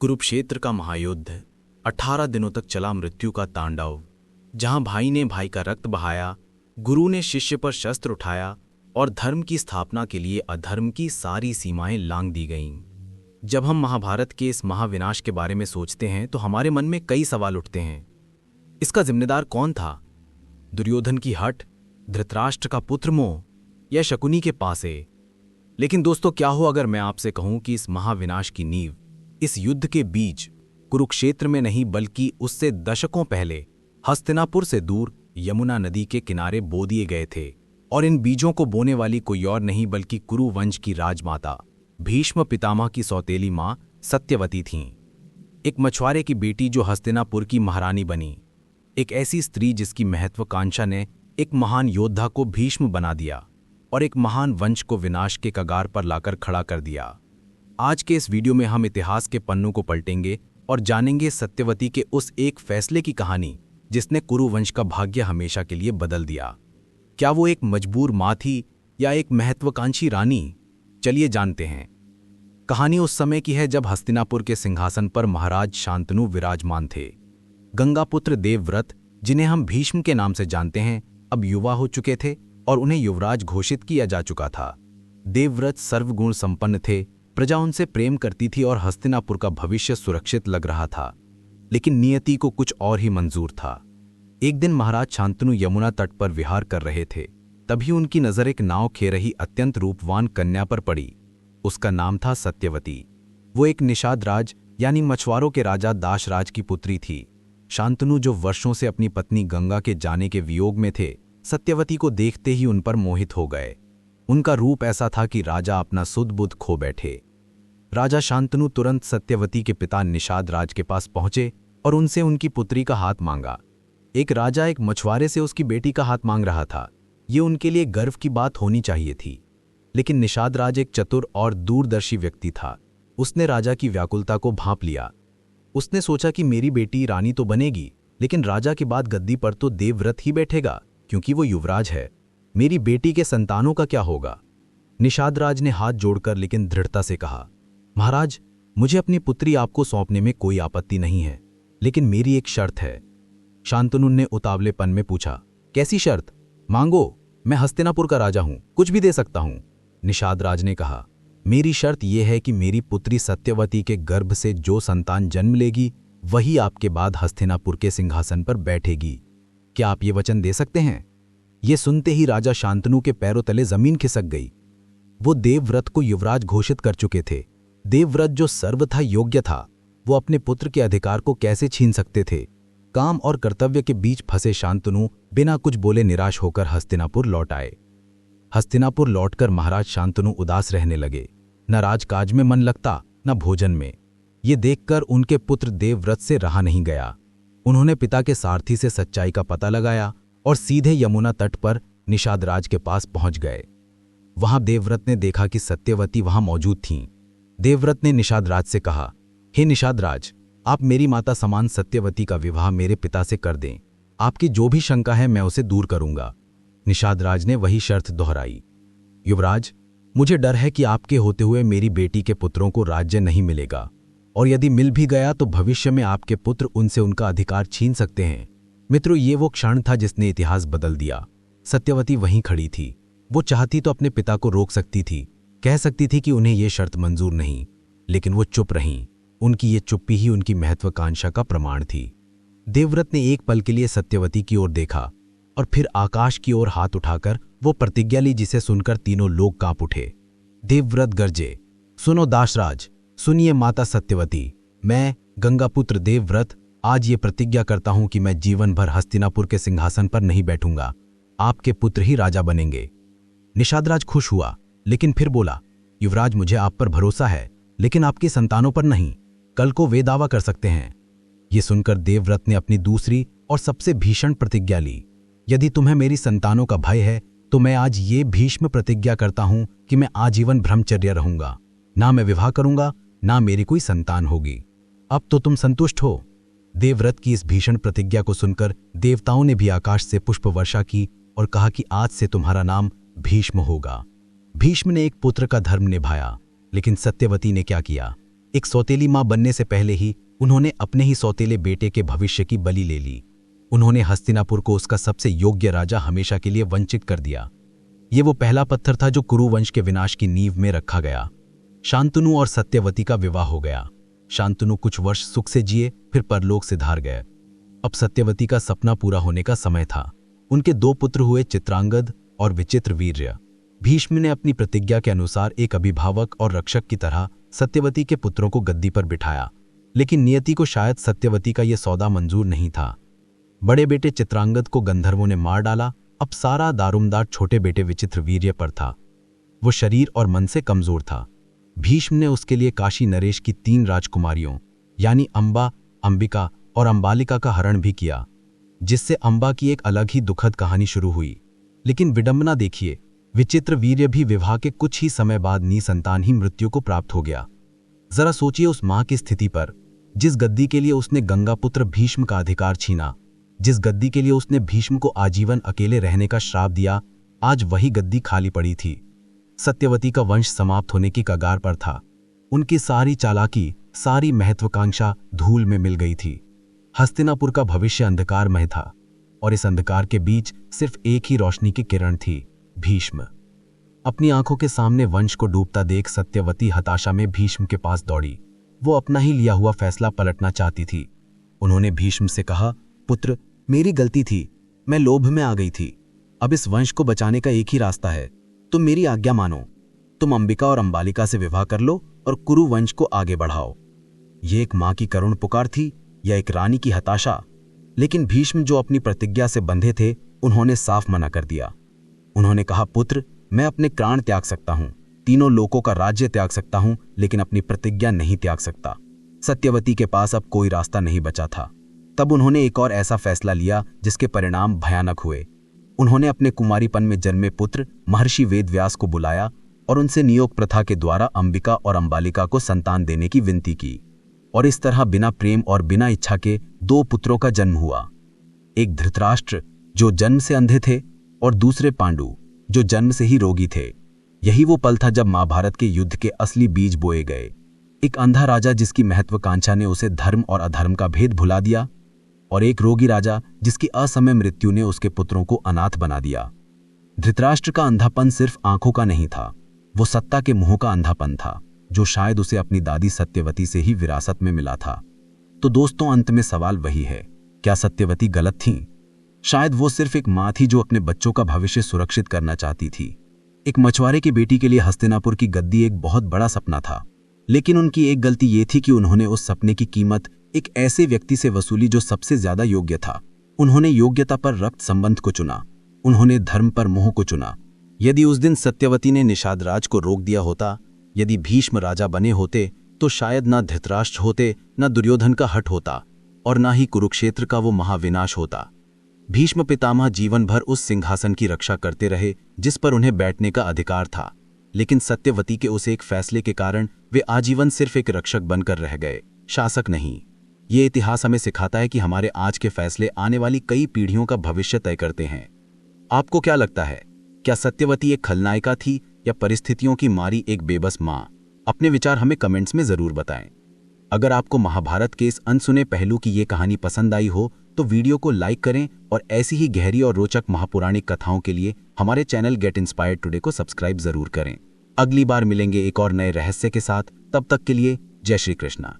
कुरुक्षेत्र का महायुद्ध 18 दिनों तक चला। मृत्यु का तांडव, जहां भाई ने भाई का रक्त बहाया, गुरु ने शिष्य पर शस्त्र उठाया और धर्म की स्थापना के लिए अधर्म की सारी सीमाएं लांघ दी गईं। जब हम महाभारत के इस महाविनाश के बारे में सोचते हैं तो हमारे मन में कई सवाल उठते हैं। इसका जिम्मेदार कौन था? दुर्योधन की हठ, धृतराष्ट्र का पुत्र मोह या शकुनी के पासे? लेकिन दोस्तों, क्या हो अगर मैं आपसे कहूं कि इस महाविनाश की नींव इस युद्ध के बीज कुरुक्षेत्र में नहीं बल्कि उससे दशकों पहले हस्तिनापुर से दूर यमुना नदी के किनारे बो दिए गए थे। और इन बीजों को बोने वाली कोई और नहीं बल्कि कुरु वंश की राजमाता भीष्म पितामह की सौतेली मां सत्यवती थीं। एक मछुआरे की बेटी जो हस्तिनापुर की महारानी बनी, एक ऐसी स्त्री जिसकी महत्वाकांक्षा ने एक महान योद्धा को भीष्म बना दिया और एक महान वंश को विनाश के कगार पर लाकर खड़ा कर दिया। आज के इस वीडियो में हम इतिहास के पन्नों को पलटेंगे और जानेंगे सत्यवती के उस एक फैसले की कहानी जिसने कुरु वंश का भाग्य हमेशा के लिए बदल दिया। क्या वो एक मजबूर मां थी या एक महत्वाकांक्षी रानी? चलिए जानते हैं। कहानी उस समय की है जब हस्तिनापुर के सिंहासन पर महाराज शांतनु विराजमान थे। गंगापुत्र देवव्रत, जिन्हें हम भीष्म के नाम से जानते हैं, अब युवा हो चुके थे और उन्हें युवराज घोषित किया जा चुका था। देवव्रत सर्वगुण संपन्न थे, प्रजा उनसे प्रेम करती थी और हस्तिनापुर का भविष्य सुरक्षित लग रहा था। लेकिन नियति को कुछ और ही मंजूर था। एक दिन महाराज शांतनु यमुना तट पर विहार कर रहे थे। तभी उनकी नजर एक नाव खे रही अत्यंत रूपवान कन्या पर पड़ी। उसका नाम था सत्यवती। वो एक निषाद राज यानी मछुआरों के राजा दाशराज की पुत्री थी। शांतनु, जो वर्षों से अपनी पत्नी गंगा के जाने के वियोग में थे, सत्यवती को देखते ही उन पर मोहित हो गए। उनका रूप ऐसा था कि राजा अपना सुध बुध खो बैठे। राजा शांतनु तुरंत सत्यवती के पिता निषाद राज के पास पहुंचे और उनसे उनकी पुत्री का हाथ मांगा। एक राजा एक मछुआरे से उसकी बेटी का हाथ मांग रहा था। ये उनके लिए गर्व की बात होनी चाहिए थी। लेकिन निषाद राज एक चतुर और दूरदर्शी व्यक्ति था। उसने राजा की व्याकुलता को भांप लिया। उसने सोचा कि मेरी बेटी रानी तो बनेगी, लेकिन राजा के बाद गद्दी पर तो देवव्रत ही बैठेगा क्योंकि वो युवराज है। मेरी बेटी के संतानों का क्या होगा? निषाद राज ने हाथ जोड़कर लेकिन दृढ़ता से कहा, महाराज, मुझे अपनी पुत्री आपको सौंपने में कोई आपत्ति नहीं है, लेकिन मेरी एक शर्त है। शांतनु ने उतावलेपन में पूछा, कैसी शर्त? मांगो, मैं हस्तिनापुर का राजा हूं, कुछ भी दे सकता हूं। निषाद राज ने कहा, मेरी शर्त यह है कि मेरी पुत्री सत्यवती के गर्भ से जो संतान जन्म लेगी वही आपके बाद हस्तिनापुर के सिंहासन पर बैठेगी। क्या आप ये वचन दे सकते हैं? ये सुनते ही राजा शांतनु के पैरों तले जमीन खिसक गई। वो देवव्रत को युवराज घोषित कर चुके थे। देवव्रत जो सर्वथा योग्य था, वो अपने पुत्र के अधिकार को कैसे छीन सकते थे? काम और कर्तव्य के बीच फंसे शांतनु बिना कुछ बोले निराश होकर हस्तिनापुर लौट आए। हस्तिनापुर लौटकर महाराज शांतनु उदास रहने लगे। न राजकाज में मन लगता, न भोजन में। ये देखकर उनके पुत्र देवव्रत से रहा नहीं गया। उन्होंने पिता के सारथी से सच्चाई का पता लगाया और सीधे यमुना तट पर निषाद राज के पास पहुंच गए। वहां देवव्रत ने देखा कि सत्यवती वहां मौजूद थीं। देवव्रत ने निषाद राज से कहा, हे निषाद राज, आप मेरी माता समान सत्यवती का विवाह मेरे पिता से कर दें। आपकी जो भी शंका है मैं उसे दूर करूंगा। निषाद राज ने वही शर्त दोहराई। युवराज, मुझे डर है कि आपके होते हुए मेरी बेटी के पुत्रों को राज्य नहीं मिलेगा, और यदि मिल भी गया तो भविष्य में आपके पुत्र उनसे उनका अधिकार छीन सकते हैं। मित्रों, ये वो क्षण था जिसने इतिहास बदल दिया। सत्यवती वहीं खड़ी थी। वो चाहती तो अपने पिता को रोक सकती थी, कह सकती थी कि उन्हें यह शर्त मंजूर नहीं, लेकिन वो चुप रहीं। उनकी ये चुप्पी ही उनकी महत्वाकांक्षा का प्रमाण थी। देवव्रत ने एक पल के लिए सत्यवती की ओर देखा और फिर आकाश की ओर हाथ उठाकर वो प्रतिज्ञा ली जिसे सुनकर तीनों लोग कांप उठे। देवव्रत गरजे, सुनो दाशराज, सुनिए माता सत्यवती, मैं गंगापुत्र देवव्रत आज ये प्रतिज्ञा करता हूं कि मैं जीवन भर हस्तिनापुर के सिंहासन पर नहीं बैठूंगा। आपके पुत्र ही राजा बनेंगे। निषाद राज खुश हुआ, लेकिन फिर बोला, युवराज, मुझे आप पर भरोसा है, लेकिन आपकी संतानों पर नहीं। कल को वे दावा कर सकते हैं। ये सुनकर देवव्रत ने अपनी दूसरी और सबसे भीषण प्रतिज्ञा ली, यदि तुम्हें मेरी संतानों का भय है तो मैं आज ये भीष्म प्रतिज्ञा करता हूं कि मैं आजीवन ब्रह्मचर्य रहूंगा। ना मैं विवाह करूंगा, ना मेरी कोई संतान होगी। अब तो तुम संतुष्ट हो? देवव्रत की इस भीषण प्रतिज्ञा को सुनकर देवताओं ने भी आकाश से पुष्प वर्षा की और कहा कि आज से तुम्हारा नाम भीष्म होगा। भीष्म ने एक पुत्र का धर्म निभाया, लेकिन सत्यवती ने क्या किया? एक सौतेली मां बनने से पहले ही उन्होंने अपने ही सौतेले बेटे के भविष्य की बलि ले ली। उन्होंने हस्तिनापुर को उसका सबसे योग्य राजा हमेशा के लिए वंचित कर दिया। ये वो पहला पत्थर था जो कुरु वंश के विनाश की नींव में रखा गया। शांतनु और सत्यवती का विवाह हो गया। शांतनु कुछ वर्ष सुख से जिए, फिर परलोक से धार गए। अब सत्यवती का सपना पूरा होने का समय था। उनके 2 पुत्र हुए, चित्रांगद और विचित्र वीर्य। भीष्म ने अपनी प्रतिज्ञा के अनुसार एक अभिभावक और रक्षक की तरह सत्यवती के पुत्रों को गद्दी पर बिठाया, लेकिन नियति को शायद सत्यवती का यह सौदा मंजूर नहीं था। बड़े बेटे चित्रांगद को गंधर्वों ने मार डाला। अब सारा दारोमदार छोटे बेटे विचित्र वीर्य पर था। वो शरीर और मन से कमजोर था। भीष्म ने उसके लिए काशी नरेश की 3 राजकुमारियों यानी अंबा, अंबिका और अंबालिका का हरण भी किया, जिससे अंबा की एक अलग ही दुखद कहानी शुरू हुई। लेकिन विडंबना देखिए, विचित्र वीर्य भी विवाह के कुछ ही समय बाद निसंतान ही मृत्यु को प्राप्त हो गया। जरा सोचिए उस मां की स्थिति पर, जिस गद्दी के लिए उसने गंगापुत्र भीष्म का अधिकार छीना, जिस गद्दी के लिए उसने भीष्म को आजीवन अकेले रहने का श्राप दिया, आज वही गद्दी खाली पड़ी थी। सत्यवती का वंश समाप्त होने की कगार पर था। उनकी सारी चालाकी, सारी महत्वाकांक्षा धूल में मिल गई थी। हस्तिनापुर का भविष्य अंधकारमय था और इस अंधकार के बीच सिर्फ एक ही रोशनी की किरण थी, भीष्म। अपनी आंखों के सामने वंश को डूबता देख सत्यवती हताशा में भीष्म के पास दौड़ी। वो अपना ही लिया हुआ फैसला पलटना चाहती थी। उन्होंने भीष्म से कहा, पुत्र, मेरी गलती थी, मैं लोभ में आ गई थी। अब इस वंश को बचाने का एक ही रास्ता है, तुम मेरी आज्ञा मानो। तुम अंबिका और अंबालिका से विवाह कर लो और कुरु वंश को आगे बढ़ाओ। ये एक मां की करुण पुकार थी या एक रानी की हताशा? लेकिन भीष्म, जो अपनी प्रतिज्ञा से बंधे थे, उन्होंने साफ मना कर दिया। उन्होंने कहा, पुत्र, मैं अपने प्राण त्याग सकता हूं, तीनों लोकों का राज्य त्याग सकता हूं, लेकिन अपनी प्रतिज्ञा नहीं त्याग सकता। सत्यवती के पास अब कोई रास्ता नहीं बचा था। तब उन्होंने एक और ऐसा फैसला लिया जिसके परिणाम भयानक हुए। उन्होंने अपने कुमारीपन में जन्मे पुत्र महर्षि वेदव्यास को बुलाया और उनसे नियोग प्रथा के द्वारा अंबिका और अंबालिका को संतान देने की विनती की। और इस तरह बिना प्रेम और बिना इच्छा के 2 पुत्रों का जन्म हुआ। एक धृतराष्ट्र, जो जन्म से अंधे थे, और दूसरे पांडु, जो जन्म से ही रोगी थे। यही वो पल था जब महाभारत के युद्ध के असली बीज बोए गए। एक अंधा राजा जिसकी महत्वाकांक्षा ने उसे धर्म और अधर्म का भेद भुला दिया, और एक रोगी राजा जिसकी असमय मृत्यु ने उसके पुत्रों को अनाथ बना दिया। धृतराष्ट्र का अंधापन सिर्फ आंखों का नहीं था, वो सत्ता के मोह का अंधापन था, जो शायद उसे अपनी दादी सत्यवती से ही विरासत में मिला था। तो दोस्तों, अंत में सवाल वही है, क्या सत्यवती गलत थीं? शायद वो सिर्फ एक मां थी जो अपने बच्चों का भविष्य सुरक्षित करना चाहती थी। एक मछुआरे की बेटी के लिए हस्तिनापुर की गद्दी एक बहुत बड़ा सपना था, लेकिन उनकी एक गलती ये थी कि उन्होंने उस सपने की कीमत एक ऐसे व्यक्ति से वसूली जो सबसे ज्यादा योग्य था। उन्होंने योग्यता पर रक्त संबंध को चुना, उन्होंने धर्म पर मोह को चुना। यदि उस दिन सत्यवती ने निषाद राज को रोक दिया होता, यदि भीष्म राजा बने होते, तो शायद ना धृतराष्ट्र होते, ना दुर्योधन का हट होता, और ना ही कुरुक्षेत्र का वो महाविनाश होता। भीष्म पितामह जीवन भर उस सिंहासन की रक्षा करते रहे जिस पर उन्हें बैठने का अधिकार था, लेकिन सत्यवती के उस एक फैसले के कारण वे आजीवन सिर्फ एक रक्षक बनकर रह गए, शासक नहीं। ये इतिहास हमें सिखाता है कि हमारे आज के फैसले आने वाली कई पीढ़ियों का भविष्य तय करते हैं। आपको क्या लगता है, क्या सत्यवती एक खलनायिका थी या परिस्थितियों की मारी एक बेबस मां? अपने विचार हमें कमेंट्स में जरूर बताएं। अगर आपको महाभारत के इस अनसुने पहलू की ये कहानी पसंद आई हो तो वीडियो को लाइक करें और ऐसी ही गहरी और रोचक महापुराणिक कथाओं के लिए हमारे चैनल गेट इंस्पायर्ड टुडे को सब्सक्राइब जरूर करें। अगली बार मिलेंगे एक और नए रहस्य के साथ, तब तक के लिए जय श्री कृष्णा।